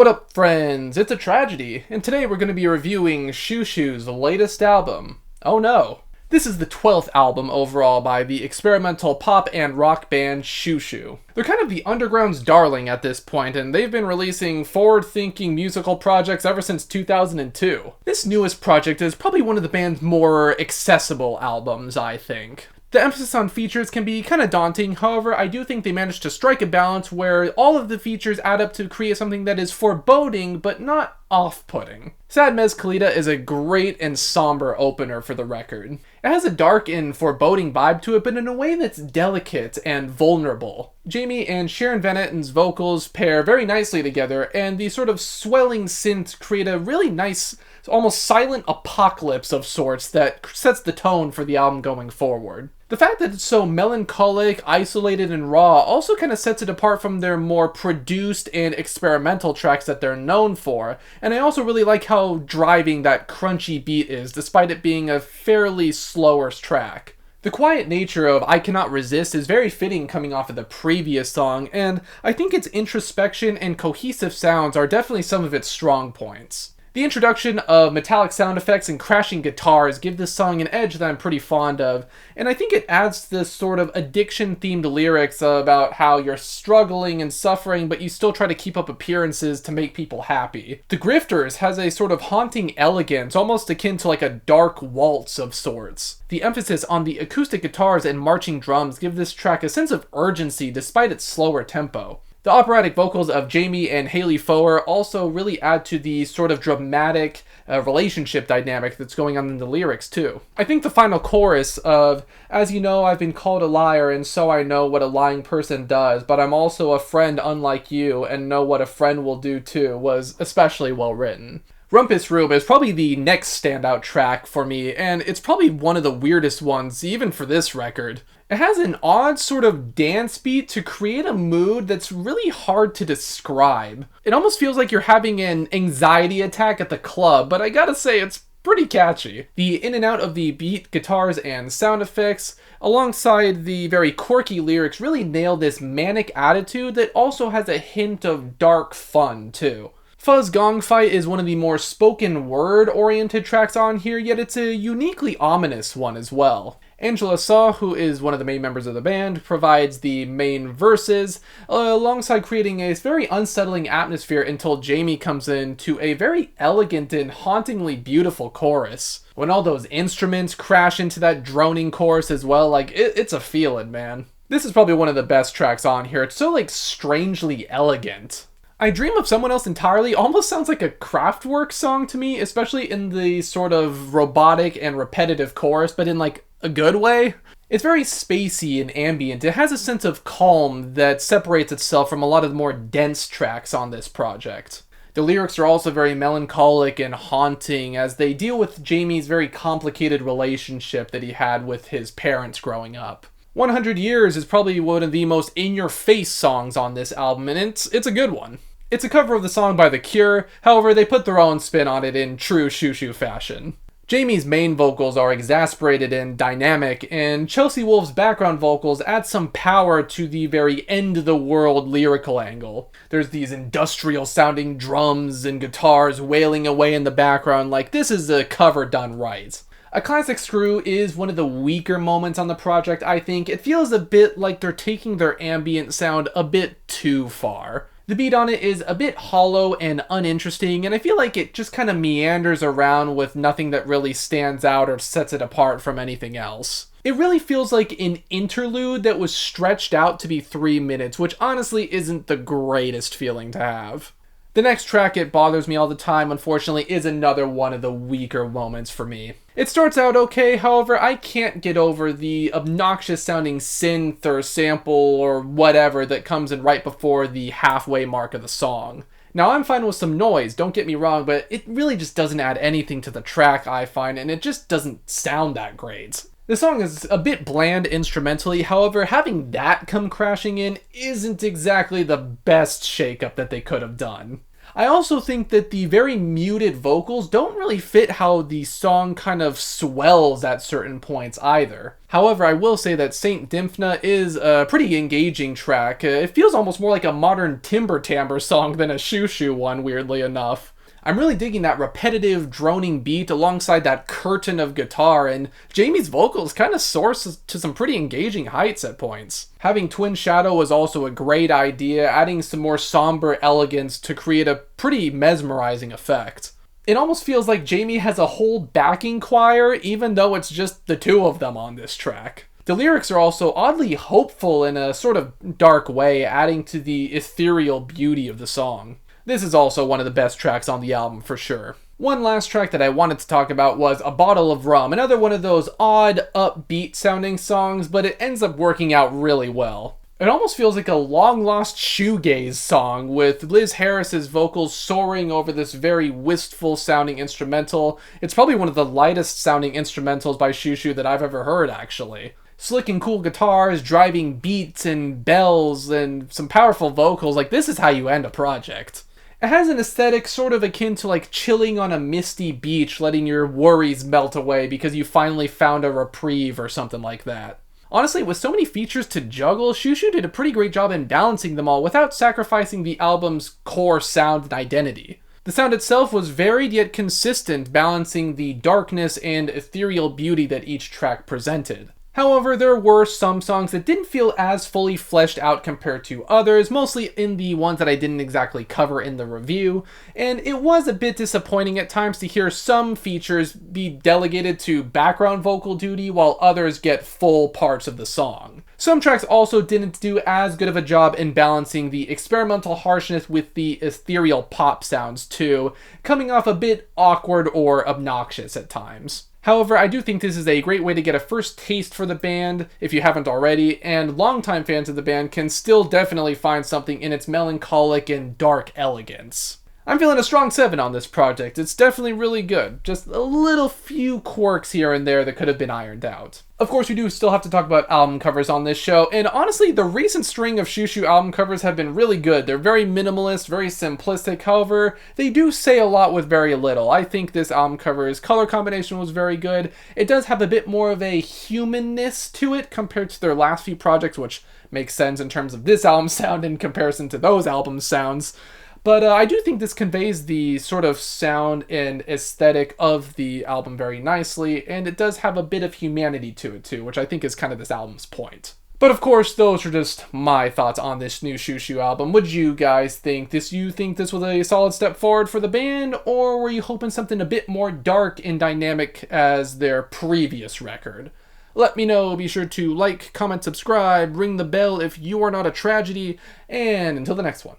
What up, friends? It's a tragedy, and today we're going to be reviewing Xiu Xiu's latest album. Oh no. This is the 12th album overall by the experimental pop and rock band Xiu Xiu. They're kind of the underground's darling at this point, and they've been releasing forward-thinking musical projects ever since 2002. This newest project is probably one of the band's more accessible albums, I think. The emphasis on features can be kind of daunting, however, I do think they managed to strike a balance where all of the features add up to create something that is foreboding, but not off-putting. Sad Mezcalita is a great and somber opener for the record. It has a dark and foreboding vibe to it, but in a way that's delicate and vulnerable. Jamie and Sharon Van Etten's vocals pair very nicely together, and the sort of swelling synths create a really nice, almost silent apocalypse of sorts that sets the tone for the album going forward. The fact that it's so melancholic, isolated, and raw also kind of sets it apart from their more produced and experimental tracks that they're known for, and I also really like how driving that crunchy beat is, despite it being a fairly slower track. The quiet nature of I Cannot Resist is very fitting coming off of the previous song, and I think its introspection and cohesive sounds are definitely some of its strong points. The introduction of metallic sound effects and crashing guitars give this song an edge that I'm pretty fond of, and I think it adds this sort of addiction-themed lyrics about how you're struggling and suffering, but you still try to keep up appearances to make people happy. The Grifters has a sort of haunting elegance, almost akin to like a dark waltz of sorts. The emphasis on the acoustic guitars and marching drums give this track a sense of urgency despite its slower tempo. The operatic vocals of Jamie and Haley Foer also really add to the sort of dramatic relationship dynamic that's going on in the lyrics too. I think the final chorus of, "As you know, I've been called a liar, and so I know what a lying person does, but I'm also a friend unlike you, and know what a friend will do too," was especially well written. Rumpus Room is probably the next standout track for me, and it's probably one of the weirdest ones, even for this record. It has an odd sort of dance beat to create a mood that's really hard to describe. It almost feels like you're having an anxiety attack at the club, but I gotta say it's pretty catchy. The in and out of the beat, guitars, and sound effects, alongside the very quirky lyrics, really nail this manic attitude that also has a hint of dark fun too. Fuzz Gong Fight is one of the more spoken word-oriented tracks on here, yet it's a uniquely ominous one as well. Angela Saw, who is one of the main members of the band, provides the main verses, alongside creating a very unsettling atmosphere until Jamie comes in to a very elegant and hauntingly beautiful chorus. When all those instruments crash into that droning chorus as well, like, it's a feeling, man. This is probably one of the best tracks on here. It's so, like, strangely elegant. I Dream of Someone Else Entirely almost sounds like a Kraftwerk song to me, especially in the sort of robotic and repetitive chorus, but in like a good way. It's very spacey and ambient. It has a sense of calm that separates itself from a lot of the more dense tracks on this project. The lyrics are also very melancholic and haunting as they deal with Jamie's very complicated relationship that he had with his parents growing up. 100 Years is probably one of the most in-your-face songs on this album, and it's a good one. It's a cover of the song by The Cure, however, they put their own spin on it in true Xiu Xiu fashion. Jamie's main vocals are exasperated and dynamic, and Chelsea Wolfe's background vocals add some power to the very end-of-the-world lyrical angle. There's these industrial-sounding drums and guitars wailing away in the background like this is a cover done right. A Classic Screw is one of the weaker moments on the project, I think. It feels a bit like they're taking their ambient sound a bit too far. The beat on it is a bit hollow and uninteresting, and I feel like it just kind of meanders around with nothing that really stands out or sets it apart from anything else. It really feels like an interlude that was stretched out to be 3 minutes, which honestly isn't the greatest feeling to have. The next track, It Bothers Me All the Time, unfortunately, is another one of the weaker moments for me. It starts out okay, however, I can't get over the obnoxious sounding synth or sample or whatever that comes in right before the halfway mark of the song. Now, I'm fine with some noise, don't get me wrong, but it really just doesn't add anything to the track, I find, and it just doesn't sound that great. The song is a bit bland instrumentally, however, having that come crashing in isn't exactly the best shakeup that they could have done. I also think that the very muted vocals don't really fit how the song kind of swells at certain points either. However, I will say that Saint Dymphna is a pretty engaging track. It feels almost more like a modern timber timbre song than a Xiu Xiu one, weirdly enough. I'm really digging that repetitive, droning beat alongside that curtain of guitar, and Jamie's vocals kind of soar to some pretty engaging heights at points. Having Twin Shadow was also a great idea, adding some more somber elegance to create a pretty mesmerizing effect. It almost feels like Jamie has a whole backing choir, even though it's just the two of them on this track. The lyrics are also oddly hopeful in a sort of dark way, adding to the ethereal beauty of the song. This is also one of the best tracks on the album for sure. One last track that I wanted to talk about was A Bottle of Rum, another one of those odd, upbeat sounding songs, but it ends up working out really well. It almost feels like a long-lost shoegaze song, with Liz Harris's vocals soaring over this very wistful sounding instrumental. It's probably one of the lightest sounding instrumentals by Xiu Xiu that I've ever heard, actually. Slick and cool guitars, driving beats and bells, and some powerful vocals. Like, this is how you end a project. It has an aesthetic sort of akin to like chilling on a misty beach, letting your worries melt away because you finally found a reprieve or something like that. Honestly, with so many features to juggle, Xiu Xiu did a pretty great job in balancing them all without sacrificing the album's core sound and identity. The sound itself was varied yet consistent, balancing the darkness and ethereal beauty that each track presented. However, there were some songs that didn't feel as fully fleshed out compared to others, mostly in the ones that I didn't exactly cover in the review, and it was a bit disappointing at times to hear some features be delegated to background vocal duty while others get full parts of the song. Some tracks also didn't do as good of a job in balancing the experimental harshness with the ethereal pop sounds too, coming off a bit awkward or obnoxious at times. However, I do think this is a great way to get a first taste for the band, if you haven't already, and longtime fans of the band can still definitely find something in its melancholic and dark elegance. I'm feeling a strong 7 on this project. It's definitely really good. Just a little few quirks here and there that could have been ironed out. Of course, we do still have to talk about album covers on this show, and honestly, the recent string of Xiu Xiu album covers have been really good. They're very minimalist, very simplistic, however, they do say a lot with very little. I think this album cover's color combination was very good. It does have a bit more of a humanness to it compared to their last few projects, which makes sense in terms of this album sound in comparison to those album sounds. But I do think this conveys the sort of sound and aesthetic of the album very nicely, and it does have a bit of humanity to it too, which I think is kind of this album's point. But of course, those are just my thoughts on this new Xiu Xiu album. What did you guys think? You think this was a solid step forward for the band, or were you hoping something a bit more dark and dynamic as their previous record? Let me know. Be sure to like, comment, subscribe, ring the bell if you are not a tragedy, and until the next one.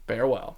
Farewell.